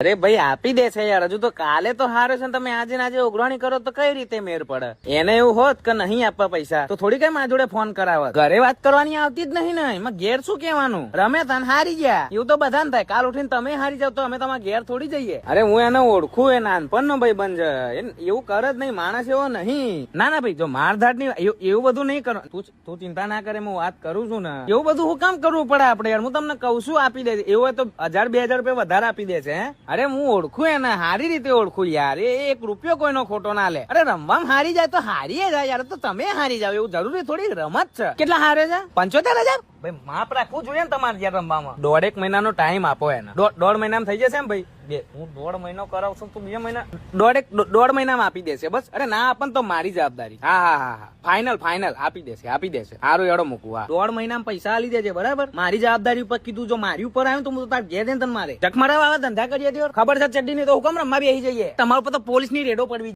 અરે ભાઈ આપી દે છે યાર, હજુ તો કાલે તો હારે છે ને તમે આજે ને આજે ઉઘરાણી કરો તો કઈ રીતે મેર પડે? એને એવું હોત કે નહીં આપવા પૈસા તો થોડી કઈ મારા જોડે ફોન કરાવત. ઘરે વાત કરવાની આવતી જ નહીં ને, એમાં ઘેર શું કેવાનું? રમે તને હારી ગયા એવું તો બધા ને થાય. કાલ ઉઠીને તમે હારી જાવ તો અમે તમારા ઘેર થોડી જઈએ. અરે હું એને ઓળખું, એ નાનપણનો ભાઈ બન છે, એવું કરે જ નહીં, માણસ એવો નહીં. ના ના ભાઈ, જો મારધાડ ની એવું બધું નહીં કરો. તું ચિંતા ના કરે, હું વાત કરું છું ને. એવું બધું હું કામ કરવું પડે આપડે યાર? હું તમને કઉ છું આપી દે. એવું હોય તો 1000-2000 રૂપિયા વધારે આપી દે છે. અરે હું ઓળખું એને, હારી રીતે ઓળખું યાર. એ 1 રૂપિયો કોઈનો ખોટો ના લે. અરે રમવામાં હારી જાય તો હારી જાય યાર, તો તમે હારી જાવ એવું જરૂરી થોડી? રમત છે. કેટલા હારે છે? 75,000. ભાઈ માપ રાખવું જોઈએ ને તમારે યાર રમવામાં. 1.5 મહિનાનો ટાઈમ આપો એને. 1.5 મહિનામાં થઈ જશે એમ ભાઈ? હું 1.5 મહિનો કરાવશું તું 2 મહિના, 1.5 મહિનામાં આપી દેશે બસ. અરે ના આપન તો મારી જવાબદારી. હા ફાઇનલ આપી દેશે. સારું એડો મૂકવું. હા 1.5 મહિનામાં પૈસા આલી દેજે, બરાબર? મારી જવાબદારી ઉપર કીધું. જો મારી ઉપર આવ્યું તો હું તાર ઘેર જઈને તને મારે ચકમારા વાળા ધંધા કરીએ. ખબર છે ચડ્ડી ની તો હુકમ રમવા બેસી જઈએ. તમારા ઉપર તો પોલીસ ની રેડો પડવી.